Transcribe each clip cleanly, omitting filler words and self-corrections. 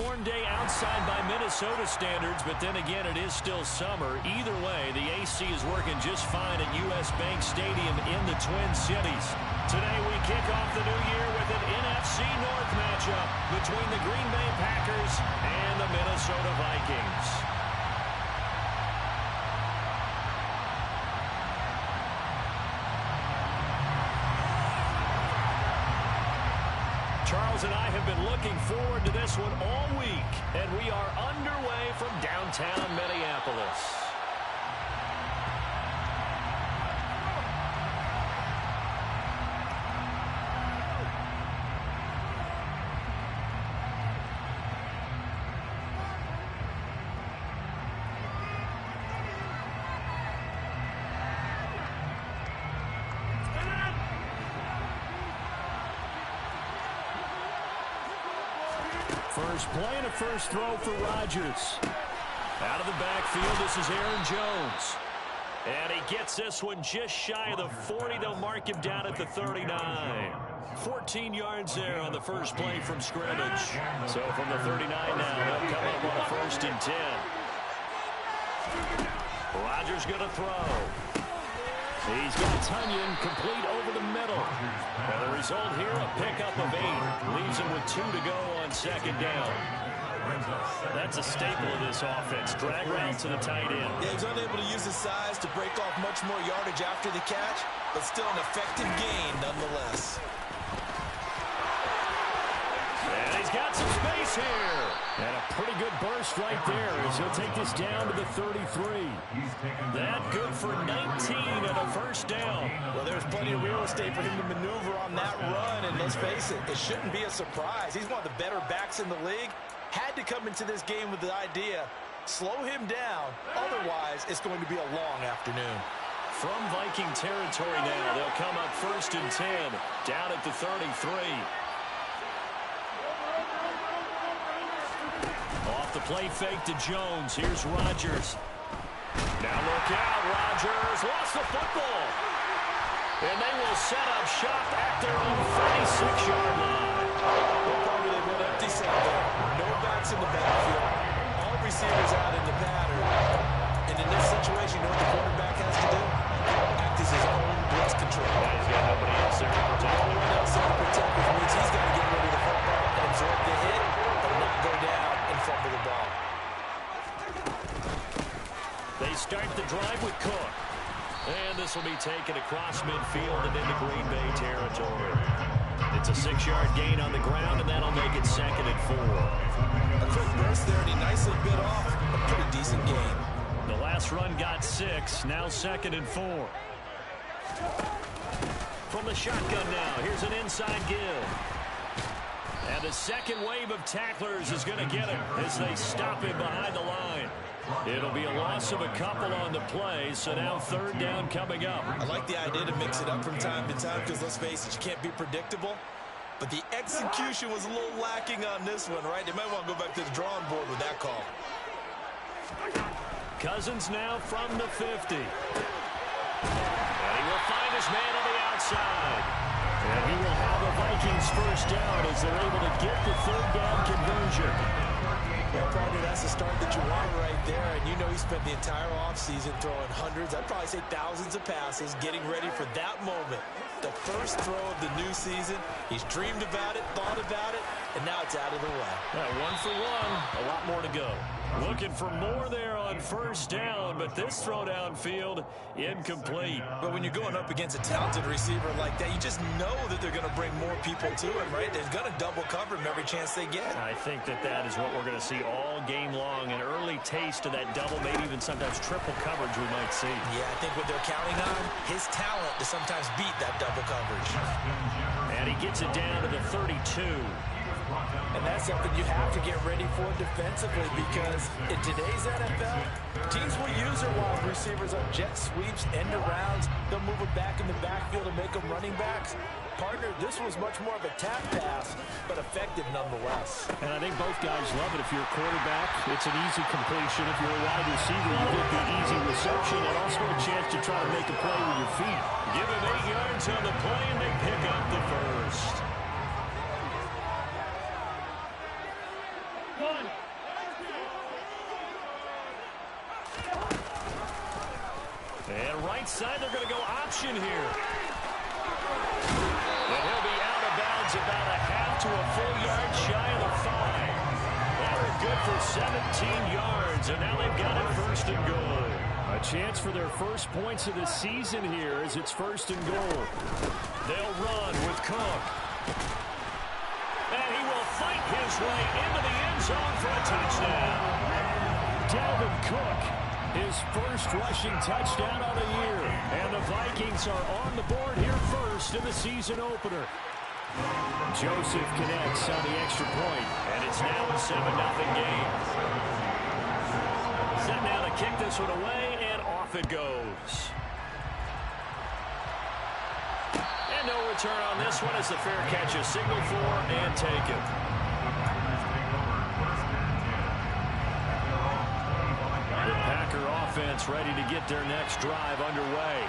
warm day outside by Minnesota standards, but then again, it is still summer. Either way, the AC is working just fine at U.S. Bank Stadium in the Twin Cities. Today, we kick off the new year with an NFC North matchup between the Green Bay Packers and the Minnesota Vikings. Charles and I have been looking forward to this one all week, and we are underway from downtown Minneapolis. First play and a first throw for Rodgers. Out of the backfield, this is Aaron Jones. And he gets this one just shy of the 40. They'll mark him down at the 39. 14 yards there on the first play from scrimmage. So from the 39 now, they'll come up on a 1st and 10. Rodgers going to throw. He's got Tunyon complete over the middle. And the result here, a pickup of 8. Leaves him with 2 to go on 2nd down. That's a staple of this offense. Drag route to the tight end. Yeah, he's unable to use his size to break off much more yardage after the catch, but still an effective gain nonetheless. And he's got some space here. And a pretty good burst right there as he'll take this down to the 33. That good for 19 and a 1st down. Well, there's plenty of real estate for him to maneuver on that run, and let's face it, it shouldn't be a surprise. He's one of the better backs in the league. Had to come into this game with the idea, slow him down, otherwise it's going to be a long afternoon. From Viking territory now, they'll come up 1st and 10, down at the 33. Off the play fake to Jones. Here's Rodgers. Now look out. Rodgers lost the football. And they will set up shop at their own 36-yard line. Well, probably they went empty set there. No backs in the backfield. All receivers out in the pattern. And in this situation, you know what the quarterback has to do? Act as his own blitz control. Yeah, he's got nobody else there to protect. No one else there to protect, which means he's got to get rid of the football and absorb the hit, but not go down and fumble the ball. They start the drive with Cook. And this will be taken across midfield and into Green Bay territory. It's a 6-yard gain on the ground, and that'll make it 2nd and 4. A quick burst there, and he nicely bit off a pretty decent gain. The last run got 6, now 2nd and 4. From the shotgun now, here's an inside give. And the second wave of tacklers is going to get him as they stop him behind the line. It'll be a loss of a couple on the play, so now 3rd down coming up. I like the idea to mix it up from time to time because, let's face it, you can't be predictable. But the execution was a little lacking on this one, right? They might want to go back to the drawing board with that call. Cousins now from the 50. And he will find his man on the outside. And he will have a Vikings 1st down as they're able to get the 3rd down conversion. Well, partner, that's the start that you want right there. And you know he spent the entire offseason throwing hundreds, I'd probably say thousands of passes, getting ready for that moment. The first throw of the new season. He's dreamed about it, thought about it, and now it's out of the way. Yeah, 1 for 1, a lot more to go. Looking for more there on 1st down, but this throw downfield incomplete. But when you're going up against a talented receiver like that, you just know that they're going to bring more people to him, right? They're going to double cover him every chance they get. I think that is what we're going to see all game long. An early taste of that double, maybe even sometimes triple coverage we might see. Yeah, I think what they're counting on, his talent to sometimes beat that double coverage. And he gets it down to the 32. And that's something you have to get ready for defensively because in today's NFL, teams will use their wide receivers on jet sweeps, end arounds. They'll move them back in the backfield and make them running backs. Partner, this was much more of a tap pass, but effective nonetheless. And I think both guys love it. If you're a quarterback, it's an easy completion. If you're a wide receiver, you get the easy reception and also a chance to try to make a play with your feet. Give him 8 yards on the play, and they pick up the 1st. And right side, they're going to go option here. And he'll be out of bounds about a half to a full yard shy of the 5. That was good for 17 yards, and now they've got it first and goal. A chance for their first points of the season here as it's first and goal. They'll run with Cook. And he will fight his way into the end zone for a touchdown. Dalvin Cook, his first rushing touchdown of the year. And the Vikings are on the board here first in the season opener. Joseph connects on the extra point, and it's now a 7-0 game. Set now to kick this one away, and off it goes. And no return on this one as the fair catch is signaled for and taken. The Packer offense ready to get their next drive underway.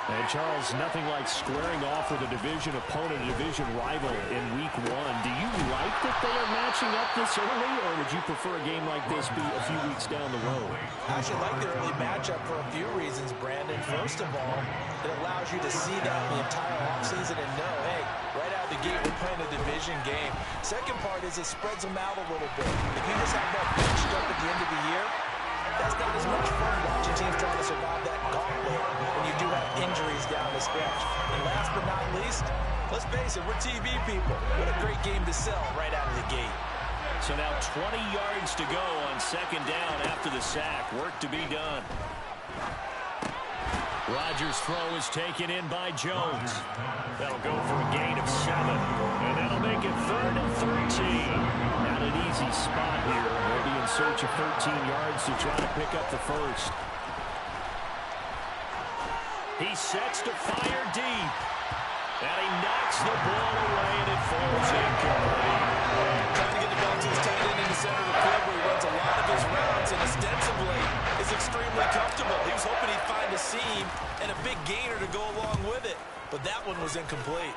And, Charles, nothing like squaring off with a division opponent, a division rival in Week 1. Do you like that they are matching up this early, or would you prefer a game like this be a few weeks down the road? I actually like the early matchup for a few reasons, Brandon. First of all, it allows you to see that the entire offseason and know, hey, right out of the gate, we're playing a division game. Second part is it spreads them out a little bit. If you just have that bunched up at the end of the year, that's not as much fun watching teams trying to survive that gauntlet when you do have injuries down the stretch. And last but not least, let's face it, we're TV people. What a great game to sell right out of the gate. So now 20 yards to go on second down after the sack. Work to be done. Rodgers' throw is taken in by Jones. That'll go for a gain of 7. And that'll make it 3rd and 13. Not an easy spot here. They'll be in search of 13 yards to try to pick up the first. He sets to fire deep. And he knocks the ball away, and it falls incomplete. Trying to get the ball to his tight end in the center of the field where he runs a lot of his routes and ostensibly is extremely comfortable. He was hoping he'd find a seam and a big gainer to go along with it, but that one was incomplete.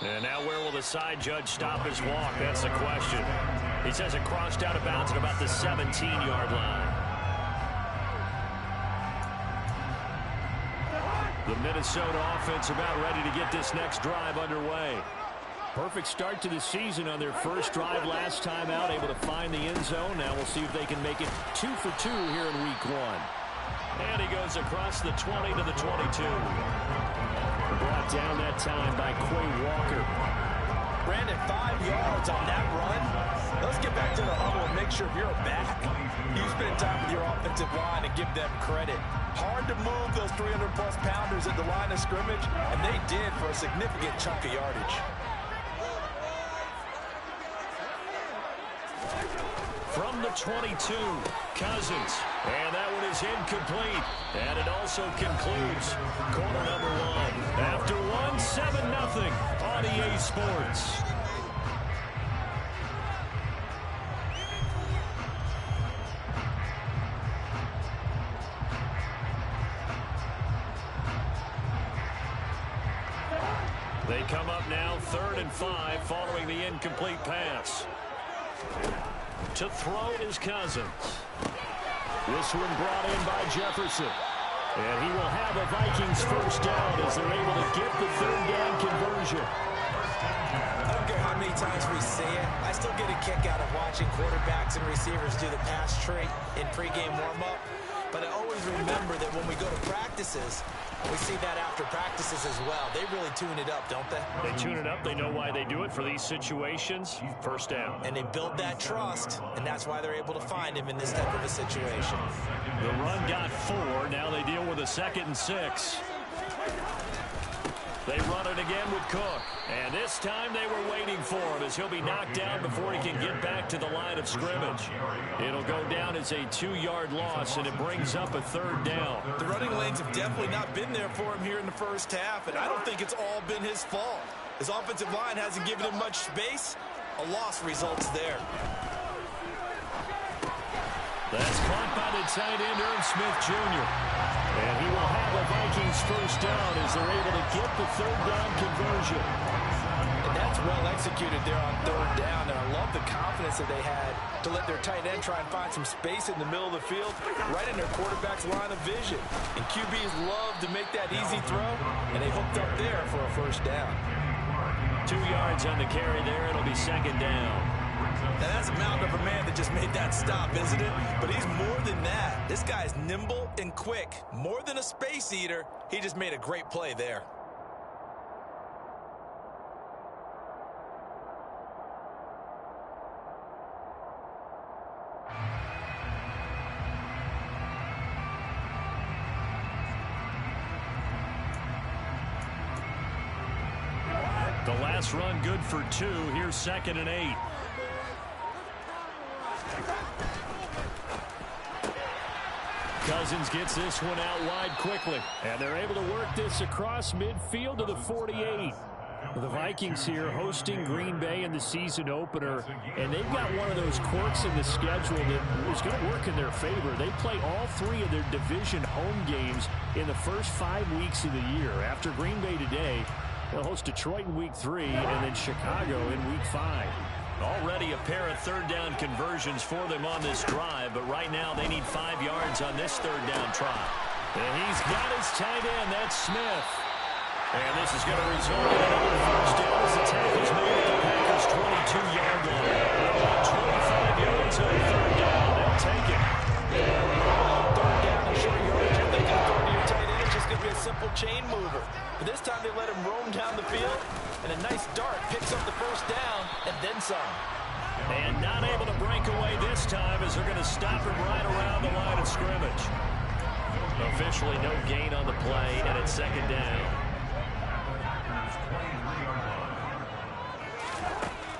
And now where will the side judge stop his walk? That's the question. He says it crossed out of bounds at about the 17-yard line. The Minnesota offense about ready to get this next drive underway. Perfect start to the season on their first drive last time out, able to find the end zone. Now we'll see if they can make it 2 for 2 here in Week 1. And he goes across the 20 to the 22. Brought down that time by Quay Walker. Brandon, 5 yards on that run. Let's get back to the huddle and make sure if you're a back, you spend time with your offensive line and give them credit. Hard to move those 300-plus pounders at the line of scrimmage, and they did for a significant chunk of yardage. From the 22, Cousins. And that one is incomplete. And it also concludes quarter number 1. After 1, 7-0 on EA Sports. They come up now 3rd and 5 following the incomplete pass. To throw is Cousins. This one brought in by Jefferson. And he will have a Vikings first down as they're able to get the 3rd down conversion. I don't care how many times we see it. I still get a kick out of watching quarterbacks and receivers do the pass tree in pregame warm-up. But I always remember that when we go to practices, we see that after practices as well. They really tune it up, don't they? They tune it up. They know why they do it for these situations. First down. And they build that trust, and that's why they're able to find him in this type of a situation. The run got 4. Now they deal with a 2nd and 6. They run it again with Cook. And this time they were waiting for him as he'll be knocked down before he can get back to the line of scrimmage. It'll go down as a 2-yard loss, and it brings up a 3rd down. The running lanes have definitely not been there for him here in the first half, and I don't think it's all been his fault. His offensive line hasn't given him much space. A loss results there. That's caught by the tight end, Irv Smith Jr. And he will have a Vikings first down as they're able to get the 3rd down conversion. And that's well executed there on third down, and I love the confidence that they had to let their tight end try and find some space in the middle of the field, right in their quarterback's line of vision. And QBs love to make that easy throw, and they hooked up there for a first down. 2 yards on the carry there. It'll be second down. Now that's a mountain of a man that just made that stop, isn't it? But he's more than that. This guy's nimble and quick. More than a space eater, he just made a great play there. The last run good for 2. Here's 2nd and 8. Cousins gets this one out wide quickly. And they're able to work this across midfield to the 48. The Vikings here hosting Green Bay in the season opener. And they've got one of those quirks in the schedule that is going to work in their favor. They play all 3 of their division home games in the first 5 weeks of the year. After Green Bay today, they'll host Detroit in week 3 and then Chicago in week 5. Already a pair of third down conversions for them on this drive, but right now they need 5 yards on this third down try. And he's got his tight end, that's Smith. And this is going to result in another first down as the tackle's made at the Packers' 22-yard line. About 25 yards on third down. They'll take it. Third down and short yardage. You're thinking of throwing to your tight end. It's just going to be a simple chain mover. But this time they let him roam down the field. And a nice dart picks up the first down and then some. And not able to break away this time as they're going to stop him right around the line of scrimmage. Officially no gain on the play, and it's second down.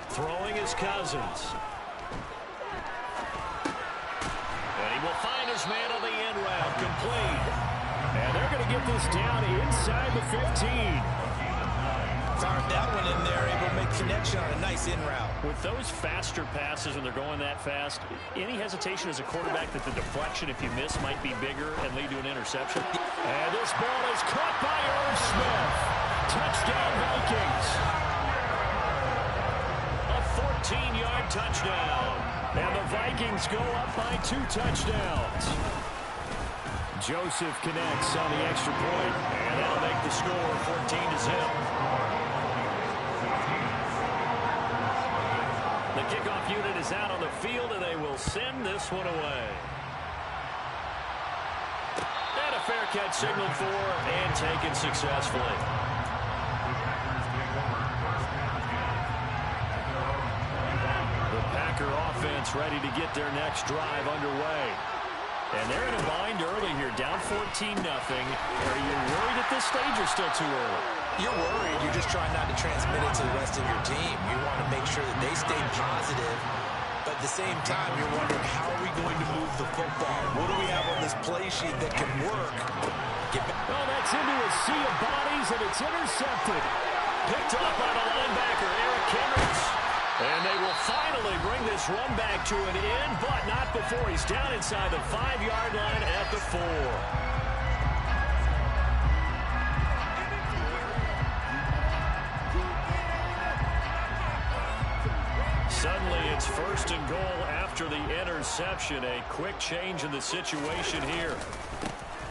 Throwing is Cousins. And he will find his man on the end route, complete. And they're going to get this down inside the 15. Fired that one in there, able to make connection on a nice in route. With those faster passes when they're going that fast, any hesitation as a quarterback that the deflection, if you miss, might be bigger and lead to an interception? And this ball is caught by Irv Smith. Touchdown, Vikings. A 14-yard touchdown. And the Vikings go up by 2 touchdowns. Joseph connects on the extra point, and that'll make the score 14-0. The kickoff unit is out on the field, and they will send this one away. And a fair catch signaled for and taken successfully. The Packer offense ready to get their next drive underway. And they're in a bind early here, down 14-0. Are you worried at this stage or still too early? You're worried. You're just trying not to transmit it to the rest of your team. You want to make sure that they stay positive. But at the same time, you're wondering, how are we going to move the football? What do we have on this play sheet that can work? Oh, that's into a sea of bodies, and it's intercepted. Picked off by the linebacker, Eric Kendricks. And they will finally bring this run back to an end, but not before he's down inside the 5-yard line at the 4. Suddenly it's 1st and goal after the interception. A quick change in the situation here.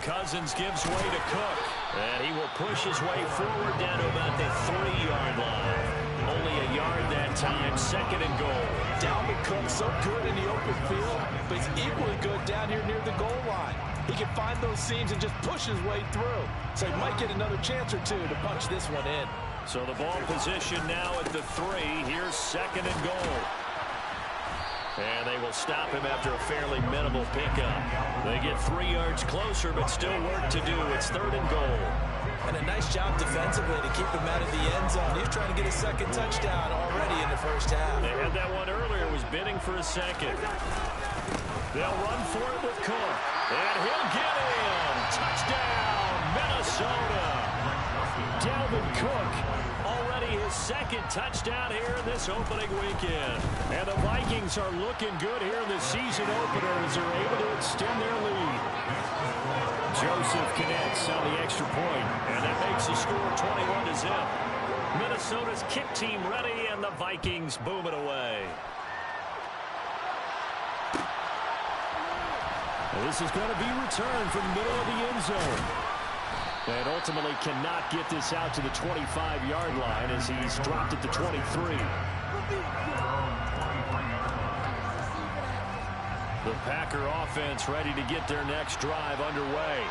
Cousins gives way to Cook, and he will push his way forward down to about the 3-yard line. Only a yard that time, 2nd and goal. Dalvin Cook so good in the open field, but he's equally good down here near the goal line. He can find those seams and just push his way through. So he might get another chance or 2 to punch this one in. So the ball position now at the 3. Here's 2nd and goal. And they will stop him after a fairly minimal pickup. They get 3 yards closer, but still work to do. It's 3rd and goal. And a nice job defensively to keep him out of the end zone. He's trying to get a 2nd touchdown already in the first half. They had that one earlier, was bidding for a 2nd. They'll run for it with Cook. And he'll get in. Touchdown, Minnesota. Dalvin Cook, already his 2nd touchdown here in this opening weekend. And the Vikings are looking good here in the season opener as they're able to extend their lead. Joseph connects on the extra point, and that makes the score 21-0. Minnesota's kick team ready, and the Vikings boom it away. This is going to be returned from the middle of the end zone. And ultimately cannot get this out to the 25-yard line as he's dropped at the 23. The Packer offense ready to get their next drive underway.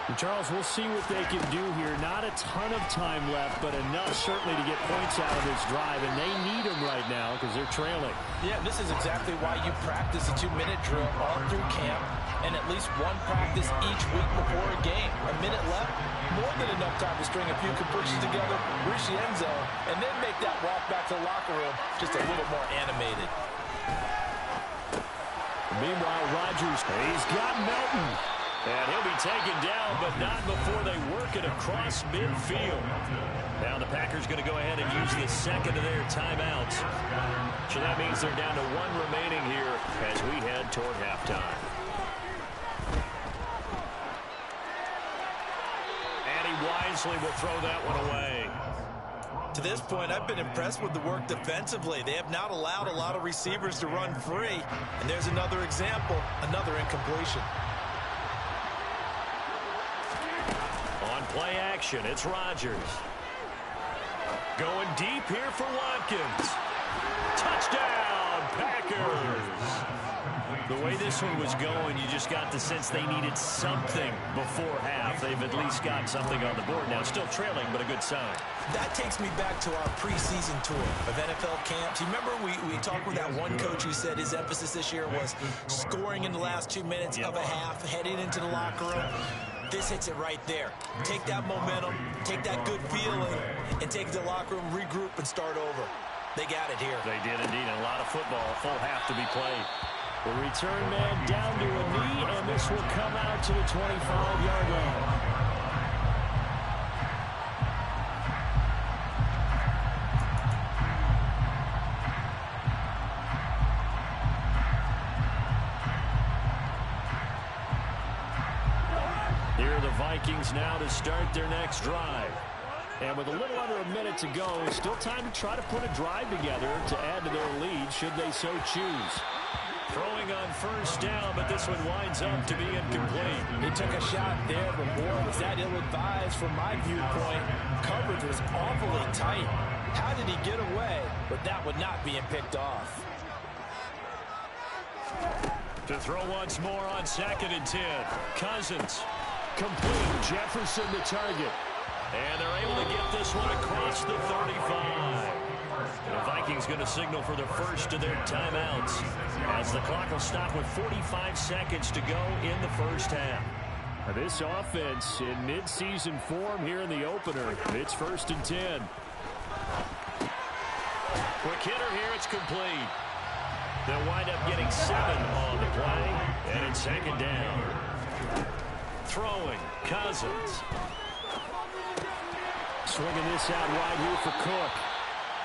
And Charles, we'll see what they can do here. Not a ton of time left, but enough certainly to get points out of this drive, and they need them right now because they're trailing. Yeah, this is exactly why you practice a 2-minute drill all through camp and at least one practice each week before a game. A minute left, more than enough time to string a few completions together, reach the end zone, and then make that walk back to the locker room just a little more animated. Meanwhile, Rodgers, he's got Melton. And he'll be taken down, but not before they work it across midfield. Now the Packers going to go ahead and use the second of their timeouts. So that means they're down to one remaining here as we head toward halftime. And he wisely will throw that one away. To this point, I've been impressed with the work defensively. They have not allowed a lot of receivers to run free. And there's another example, another incompletion. Play action, it's Rodgers. Going deep here for Watkins. Touchdown, Packers. The way this one was going, you just got the sense they needed something before half. They've at least got something on the board now. Still trailing, but a good sign. That takes me back to our preseason tour of NFL camps. You remember we talked with that one coach who said his emphasis this year was scoring in the last 2 minutes of a half, heading into the locker room. This hits it right there. Take that momentum, take that good feeling, and take it to the locker room, regroup, and start over. They got it here. They did indeed. A lot of football, a full half to be played. The return man down to a knee, and this will come out to the 25-yard line. Vikings now to start their next drive. And with a little under a minute to go, still time to try to put a drive together to add to their lead should they so choose. Throwing on first down, but this one winds up to be incomplete. He took a shot there, but boy, was that ill-advised from my viewpoint. Coverage was awfully tight. How did he get away? But that would not being picked off. To throw once more on 2nd and 10. Cousins. Complete. Jefferson the target. And they're able to get this one across the 35. The Vikings going to signal for the first of their timeouts as the clock will stop with 45 seconds to go in the first half. This offense in mid-season form here in the opener. It's 1st and 10. Quick hitter here. It's complete. They'll wind up getting 7 on the play, and it's 2nd down. Throwing, Cousins. Swinging this out wide here for Cook.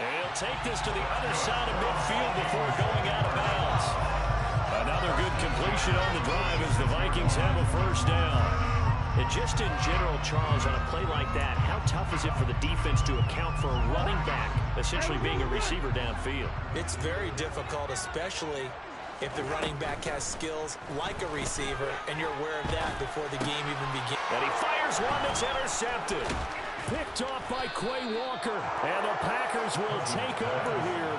And he'll take this to the other side of midfield before going out of bounds. Another good completion on the drive as the Vikings have a first down. And just in general, Charles, on a play like that, how tough is it for the defense to account for a running back essentially being a receiver downfield? It's very difficult, especially if the running back has skills like a receiver, and you're aware of that before the game even begins. And he fires one that's intercepted. Picked off by Quay Walker. And the Packers will take over here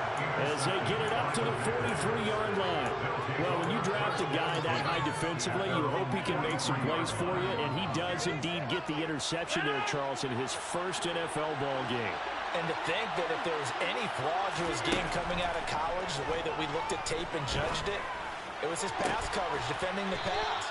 as they get it up to the 43-yard line. Well, when you draft a guy that high defensively, you hope he can make some plays for you, and he does indeed get the interception there, Charles, in his first NFL ball game. And to think that if there was any flaw to his game coming out of college, the way that we looked at tape and judged it, it was his pass coverage, defending the pass.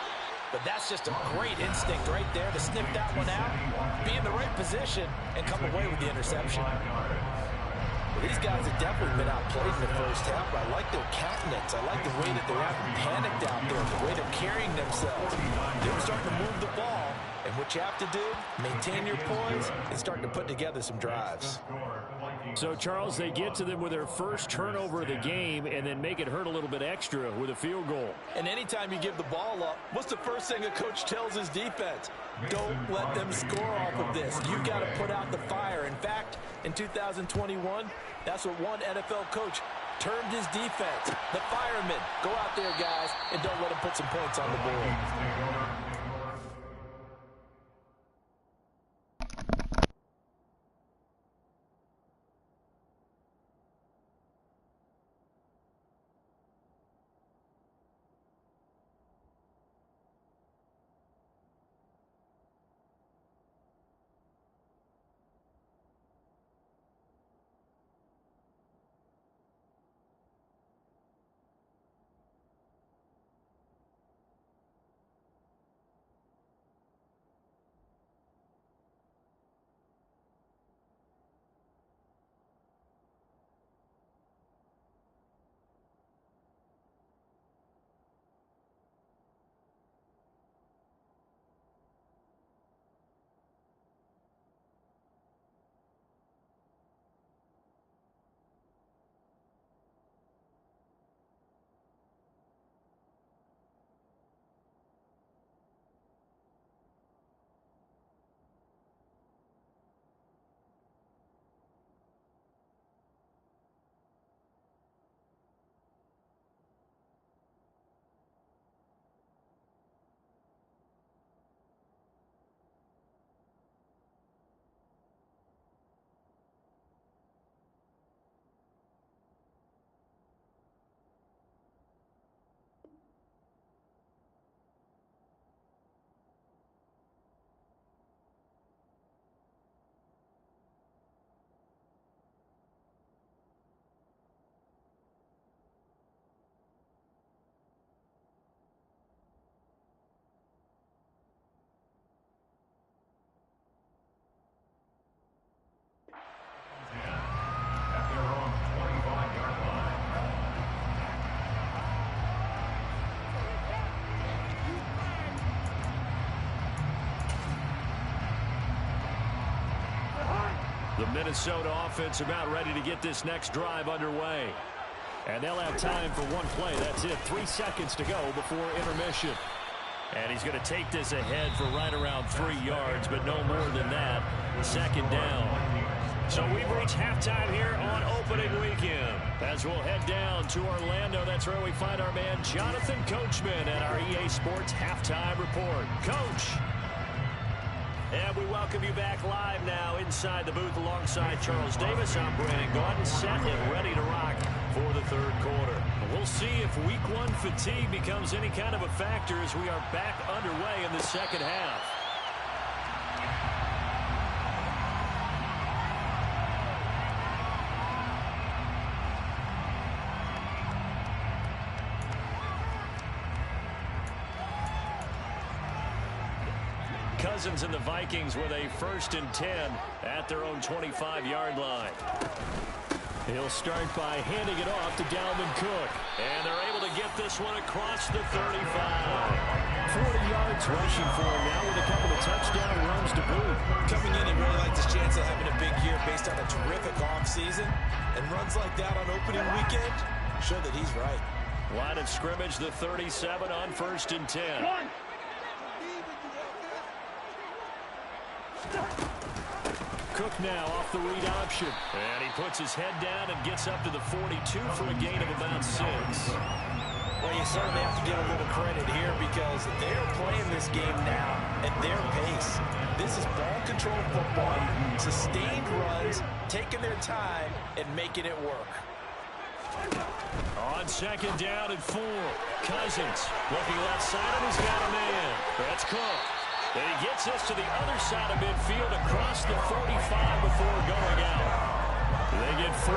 But that's just a great instinct right there to snip that one out, be in the right position, and come away with the interception. Well, these guys have definitely been outplayed in the first half, but I like their countenance. I like the way that they're acting panicked out there, the way they're carrying themselves. They were starting to move the ball, And what you have to do, maintain your poise and start to put together some drives. So, Charles, they get to them with their first turnover of the game and then make it hurt a little bit extra with a field goal. And anytime you give the ball up, what's the first thing a coach tells his defense? Don't let them score off of this. You got to put out the fire. In fact, in 2021, that's what one NFL coach termed his defense. The firemen. Go out there, guys, and don't let them put some points on the board. The Minnesota offense about ready to get this next drive underway. And they'll have time for one play. That's it. 3 seconds to go before intermission. And he's going to take this ahead for right around 3 yards, but no more than that. Second down. So we've reached halftime here on opening weekend. As we'll head down to Orlando, that's where we find our man Jonathan Coachman at our EA Sports Halftime Report. Coach. And we welcome you back live now inside the booth alongside Charles Davis. I'm Brandon Gordon, set and ready to rock for the third quarter. We'll see if week 1 fatigue becomes any kind of a factor as we are back underway in the second half. Cousins and the Vikings with a 1st and 10 at their own 25-yard line. He'll start by handing it off to Dalvin Cook. And they're able to get this one across the 35. 40 yards rushing for him now with a couple of touchdown runs to boot. Coming in, he really liked his chance of having a big year based on a terrific offseason. And runs like that on opening weekend show that he's right. Line of scrimmage, the 37 on 1st and 10. Cook now off the read option. And he puts his head down and gets up to the 42 for a gain of about 6. Well, you certainly have to give a little credit here because they're playing this game now at their pace. This is ball control football, sustained runs, taking their time, and making it work. On 2nd down and 4, Cousins looking left side, and he's got a man. That's Cook. And he gets this to the other side of midfield across the 45 before going out. They get 14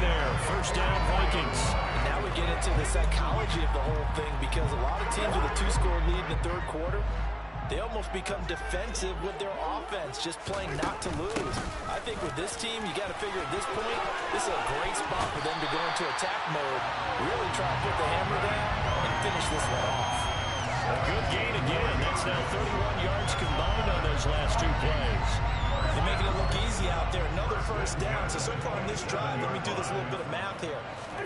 there. 1st down, Vikings. Now we get into the psychology of the whole thing because a lot of teams with a 2-score lead in the 3rd quarter, they almost become defensive with their offense, just playing not to lose. I think with this team, you got to figure at this point, this is a great spot for them to go into attack mode, really try to put the hammer down and finish this one off. A good gain again. That's now 31 yards combined two plays. They're making it look easy out there. Another first down. So far on this drive, let me do this little bit of math here.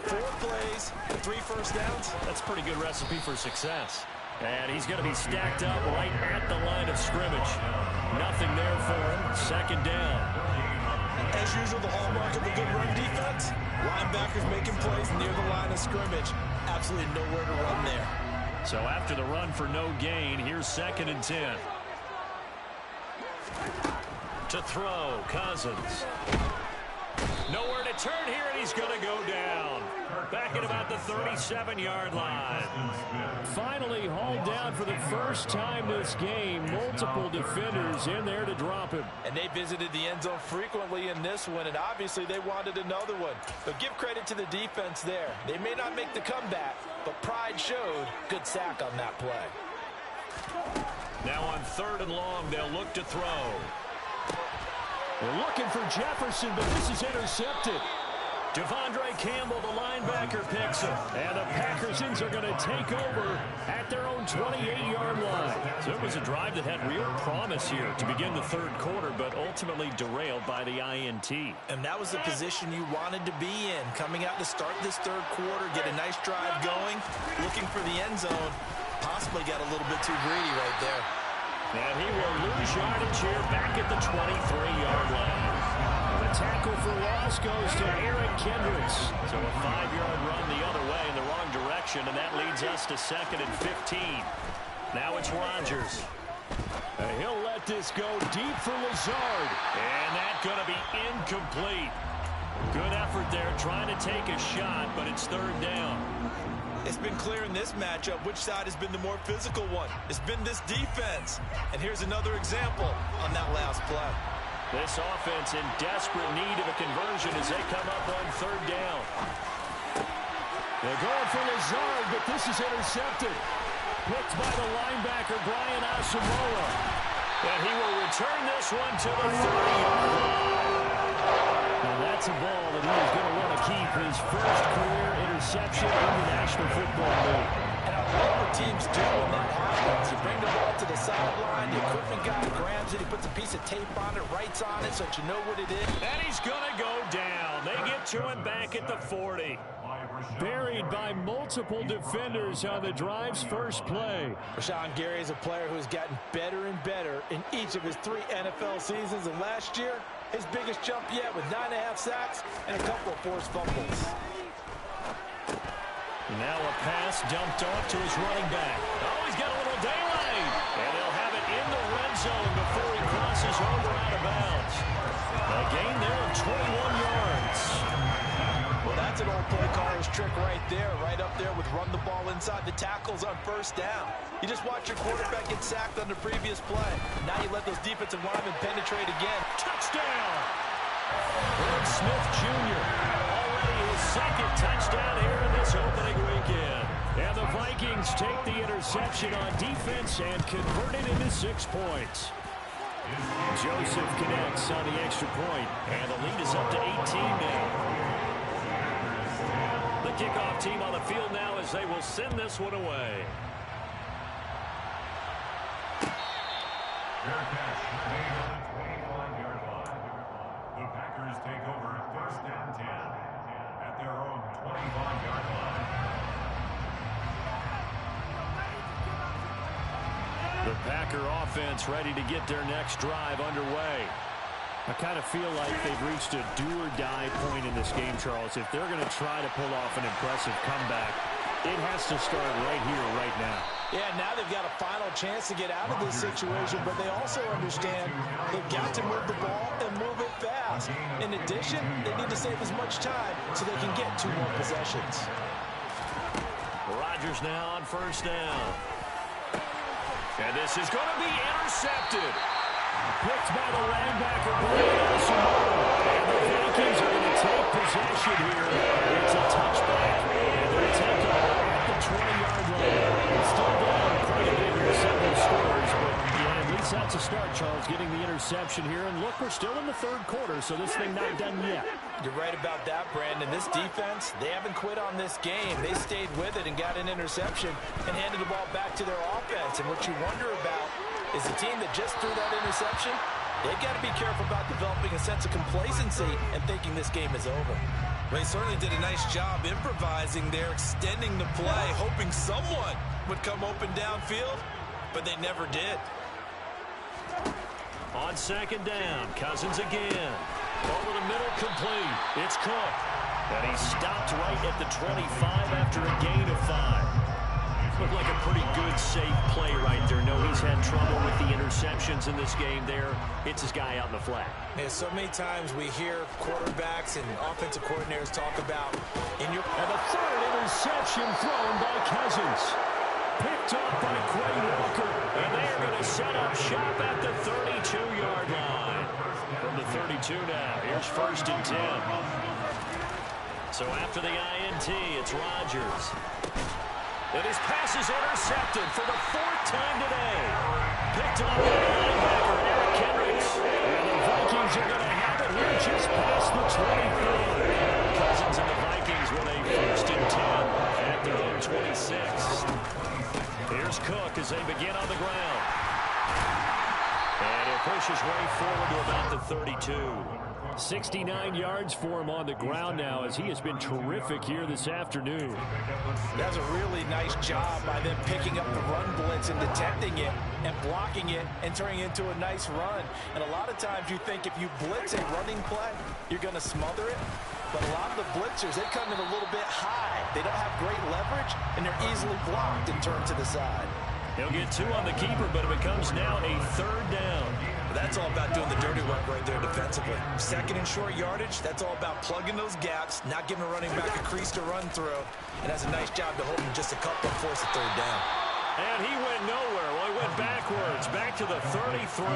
4 plays, 3 first downs. That's a pretty good recipe for success. And he's going to be stacked up right at the line of scrimmage. Nothing there for him. Second down. As usual, the hallmark of a good run defense, linebackers making plays near the line of scrimmage. Absolutely nowhere to run there. So after the run for no gain, here's 2nd and 10. To throw, Cousins. Nowhere to turn here, and he's going to go down. Back at about the 37-yard line. Finally hauled down for the first time this game. Multiple defenders in there to drop him. And they visited the end zone frequently in this one, and obviously they wanted another one. But give credit to the defense there. They may not make the comeback, but pride showed. Good sack on that play. Now on 3rd and long, they'll look to throw. They're looking for Jefferson, but this is intercepted. Devondre Campbell, the linebacker, picks him. And the Packersons are going to take over at their own 28-yard line. So it was a drive that had real promise here to begin the 3rd quarter, but ultimately derailed by the INT. And that was the position you wanted to be in. Coming out to start this 3rd quarter, get a nice drive going, looking for the end zone. Possibly got a little bit too greedy right there. And he will lose yardage here back at the 23-yard line. The tackle for loss goes to Eric Kendricks. So a 5-yard run the other way in the wrong direction, and that leads us to 2nd and 15. Now it's Rodgers. He'll let this go deep for Lazard. And that's going to be incomplete. Good effort there trying to take a shot, but it's 3rd down. It's been clear in this matchup which side has been the more physical one. It's been this defense. And here's another example on that last play. This offense in desperate need of a conversion as they come up on 3rd down. They're going for Lazard, but this is intercepted. Picked by the linebacker, Brian Asamoah. And he will return this one to the 30-yard line. And that's a ball that he is going to want to keep, his first career interception in the National Football League. And I love what teams do when that happens. You bring the ball to the sideline, the equipment guy grabs it, he puts a piece of tape on it, writes on it so that you know what it is. And he's going to go down. They get to him back at the 40. Buried by multiple defenders on the drive's first play. Rashawn Gary is a player who has gotten better and better in each of his 3 NFL seasons. And last year, his biggest jump yet with 9.5 sacks and a couple of forced fumbles. Now a pass dumped off to his running back. Oh, he's got a little daylight. And they'll have it in the red zone before he crosses over out of bounds. A gain there of 21 yards. Well, that's an old play caller's trick right there, right up there with run the ball inside the tackles on 1st down. You just watch your quarterback get sacked on the previous play. Now you let those defensive linemen penetrate again. Touchdown! Herb Smith Jr. already his 2nd touchdown here in this opening weekend. And the Vikings take the interception on defense and convert it into 6 points. Joseph connects on the extra point, and the lead is up to 18 now. The kickoff team on the field now as they will send this one away. Fair catch made on the 25-yard line. The Packers take over 1st and 10 at their own 25-yard line. The Packer offense ready to get their next drive underway. I kind of feel like they've reached a do-or-die point in this game, Charles. If they're going to try to pull off an impressive comeback, it has to start right here, right now. Yeah, now they've got a final chance to get out of this situation, but they also understand they've got to move the ball and move it fast. In addition, they need to save as much time so they can get 2 more possessions. Rodgers now on 1st down. And this is going to be intercepted. Picked by the linebacker, Brian Asamoah. And the Vikings are going to take possession here. It's a touchback. And they'll take over at the 20-yard line. It's still down quite a bit here, 7 scores. But, yeah, at least that's a start, Charles, getting the interception here. And look, we're still in the 3rd quarter, so this thing not done yet. You're right about that, Brandon. This defense, they haven't quit on this game. They stayed with it and got an interception and handed the ball back to their offense. And what you wonder about is the team that just threw that interception. They've got to be careful about developing a sense of complacency and thinking this game is over. Well, he certainly did a nice job improvising there, extending the play, hoping someone would come open downfield, but they never did. On second down, Cousins again. Over the middle, complete. It's Cook. And he stopped right at the 25 after a gain of 5. Looked like a pretty good, safe play right there. No, he's had trouble with the interceptions in this game there. Hits his guy out in the flat. Yeah, so many times we hear quarterbacks and offensive coordinators talk about And the third interception thrown by Cousins. Picked up by Quay Walker. And they're going to set up shop at the 32-yard line. From the 32 now, here's 1st and 10. So after the INT, it's Rodgers. And his pass is intercepted for the 4th time today. Picked up by linebacker Eric Kendricks. And the Vikings are going to have it here just past the 24. Cousins and the Vikings with a 1st and 10 at their own 26. Here's Cook as they begin on the ground. And he'll push his way forward to about the 32. 69 yards for him on the ground now as he has been terrific here this afternoon. That's a really nice job by them picking up the run blitz and detecting it and blocking it and turning it into a nice run. And a lot of times you think if you blitz a running play, you're going to smother it. But a lot of the blitzers, they come in a little bit high. They don't have great leverage, and they're easily blocked and turned to the side. He'll get 2 on the keeper, but it becomes now a 3rd down. That's all about doing the dirty work right there defensively. 2nd and short yardage, that's all about plugging those gaps, not giving a running back a crease to run through. And that's a nice job to hold him just a couple and force a 3rd down. And he went nowhere. Well, he went backwards, back to the 33.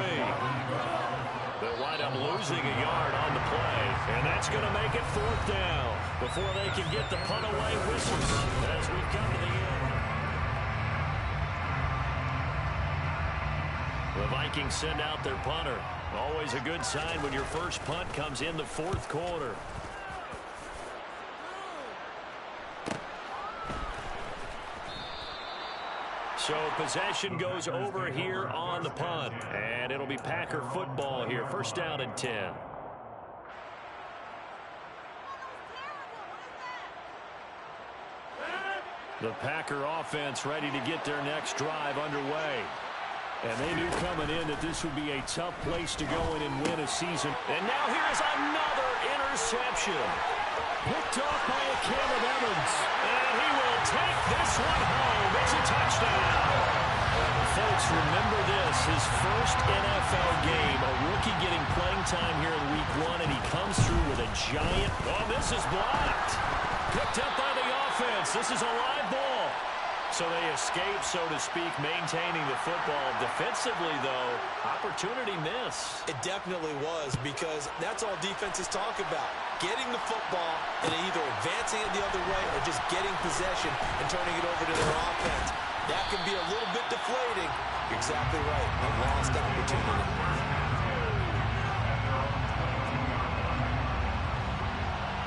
They'll wind up losing a yard on the play, and that's going to make it 4th down before they can get the punt away whistles as we've come to the end. The Vikings send out their punter. Always a good sign when your first punt comes in the 4th quarter. So possession goes over here on the punt. And it'll be Packer football here. 1st down and 10. The Packer offense ready to get their next drive underway. And they knew coming in that this would be a tough place to go in and win a season. And now here's another interception. Picked off by a Cameron Evans. And he will take this one home. It's a touchdown. Folks, remember this, his first NFL game, a rookie getting playing time here in week 1, and he comes through with a giant. Oh, this is blocked. Picked up by the offense. This is a live ball. So they escape, so to speak, maintaining the football. Defensively, though, opportunity miss. It definitely was, because that's all defenses talk about. Getting the football and either advancing it the other way or just getting possession and turning it over to their offense. That can be a little bit deflating. You're exactly right. A lost opportunity.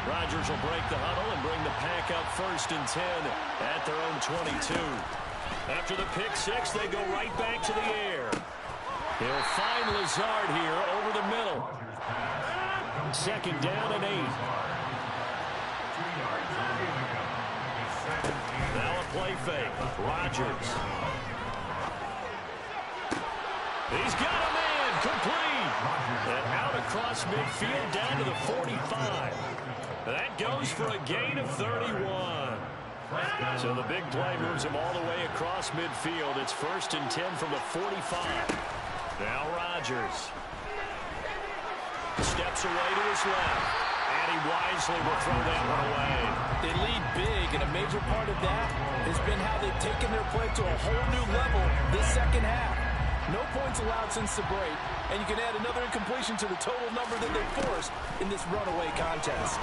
Rodgers will break the huddle and bring the Pack up 1st and 10 at their own 22. After the pick 6, they go right back to the air. He'll find Lazard here over the middle. 2nd down and 8. Now a play fake. Rodgers. He's got a man. Complete. And out across midfield down to the 45. That goes for a gain of 31. So the big play moves him all the way across midfield. It's 1st and 10 from the 45. Now Rodgers. Steps away to his left. And he wisely will throw that one away. They lead big, and a major part of that has been how they've taken their play to a whole new level this 2nd half. No points allowed since the break, and you can add another incompletion to the total number that they forced in this runaway contest.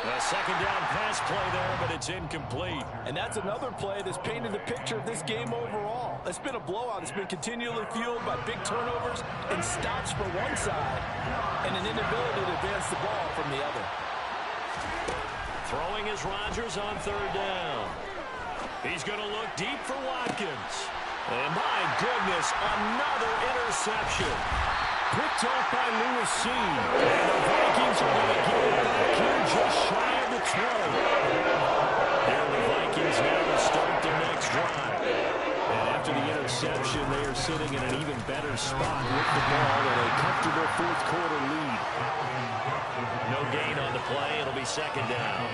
A 2nd down pass play there, but it's incomplete. And that's another play that's painted the picture of this game overall. It's been a blowout. It's been continually fueled by big turnovers and stops for one side and an inability to advance the ball from the other. Throwing is Rodgers on 3rd down. He's going to look deep for Watkins. And my goodness, another interception. Picked off by Lewis C. And the Vikings are going to get it back here just shy of the 20. Here are the Vikings now to start their next drive. And after the interception, they are sitting in an even better spot with the ball and a comfortable fourth-quarter lead. No gain on the play. It'll be second down.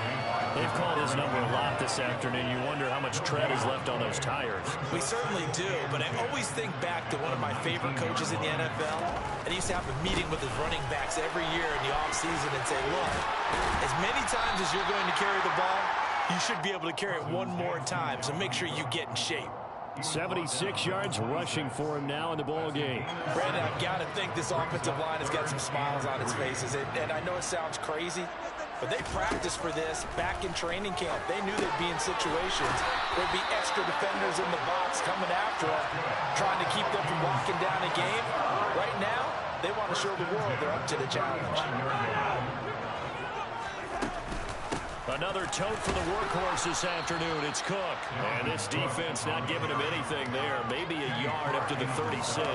They've called his number a lot this afternoon. You wonder how much tread is left on those tires. We certainly do, but I always think back to one of my favorite coaches in the NFL. And he used to have a meeting with his running backs every year in the offseason and say, look, as many times as you're going to carry the ball, you should be able to carry it one more time, so make sure you get in shape. 76 yards rushing for him now in the ball game. Brandon, I've got to think this offensive line has got some smiles on its faces. And I know it sounds crazy, but they practiced for this back in training camp. They knew they'd be in situations. There'd be extra defenders in the box coming after them, trying to keep them from locking down a game. Right now, they want to show the world they're up to the challenge. Another tote for the workhorse this afternoon. It's Cook. And this defense not giving him anything there. Maybe a yard up to the 36.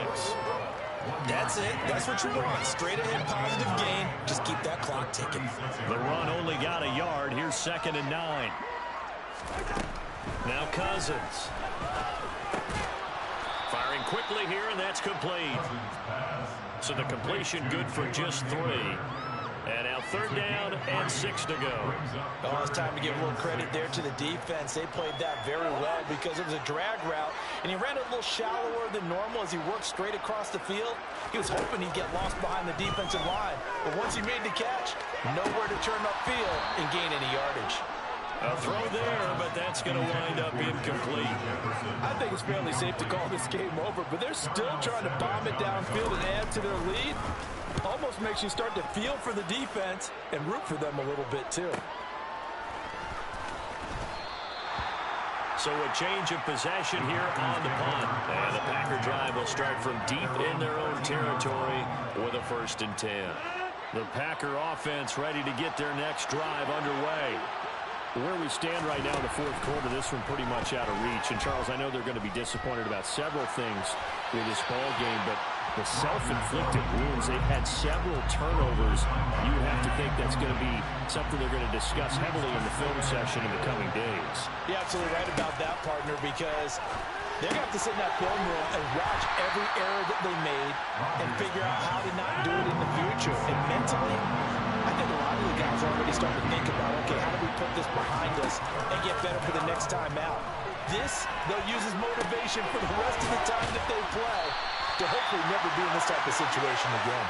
That's it. That's what you want. Straight ahead positive gain. Just keep that clock ticking. The run only got a yard. Here's 2nd and 9. Now Cousins. Firing quickly here, and that's complete. So the completion good for just 3. And now 3rd down and 6 to go. Oh, it's time to give a little credit there to the defense. They played that very well because it was a drag route, and he ran a little shallower than normal as he worked straight across the field. He was hoping he'd get lost behind the defensive line, but once he made the catch, nowhere to turn upfield and gain any yardage. A throw there, but that's going to wind up incomplete. I think it's fairly safe to call this game over, but they're still trying to bomb it downfield and add to their lead. Almost makes you start to feel for the defense and root for them a little bit, too. So a change of possession here on the punt. And the Packer drive will start from deep in their own territory with a 1st and 10. The Packer offense ready to get their next drive underway. Where we stand right now in the 4th quarter, this one pretty much out of reach. And, Charles, I know they're going to be disappointed about several things with this ball game, but the self-inflicted wounds, they've had several turnovers. You have to think that's going to be something they're going to discuss heavily in the film session in the coming days. You're absolutely right about that, partner, because they're going to have to sit in that film room and watch every error that they made and figure out how to not do it in the future. And mentally, I think a lot of the guys are already starting to think about, okay, how do we put this behind us and get better for the next time out? This, they'll use as motivation for the rest of the time that they play to hopefully never be in this type of situation again.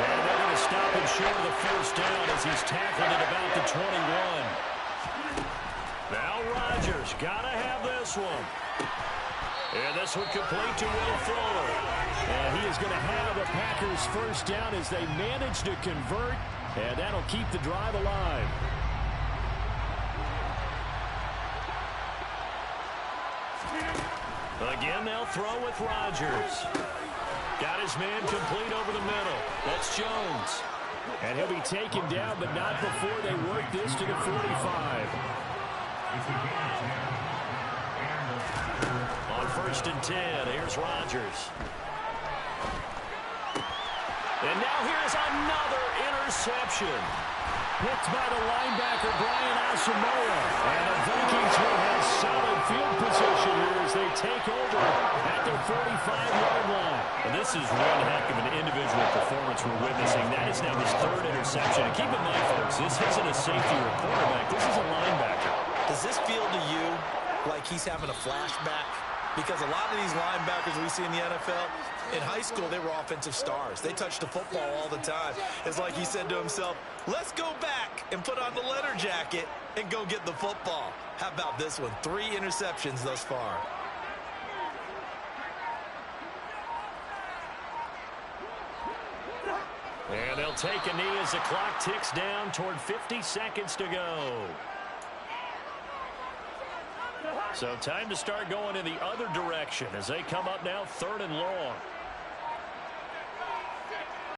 And they're going to stop him short of the 1st down as he's tackled at about the 21. Now Rodgers got to have this one. And this one complete to Will Fuller. And he is going to have a Packers 1st down as they manage to convert, and that'll keep the drive alive. Again, they'll throw with Rodgers. Got his man complete over the middle. That's Jones. And he'll be taken down, but not before they work this to the 45. On 1st and 10, here's Rodgers. And now here's another interception. Picked by the linebacker, Brian Asamoah. And the Vikings will have solid field position here as they take over at their 45-yard line. And this is one heck of an individual performance we're witnessing. That is now his 3rd interception. And keep in mind, folks, this isn't a safety or a quarterback. This is a linebacker. Does this feel to you like he's having a flashback? Because a lot of these linebackers we see in the NFL, in high school, they were offensive stars. They touched the football all the time. It's like he said to himself, let's go back and put on the leather jacket and go get the football. How about this one? 3 interceptions thus far. And they'll take a knee as the clock ticks down toward 50 seconds to go. So time to start going in the other direction as they come up now 3rd and long.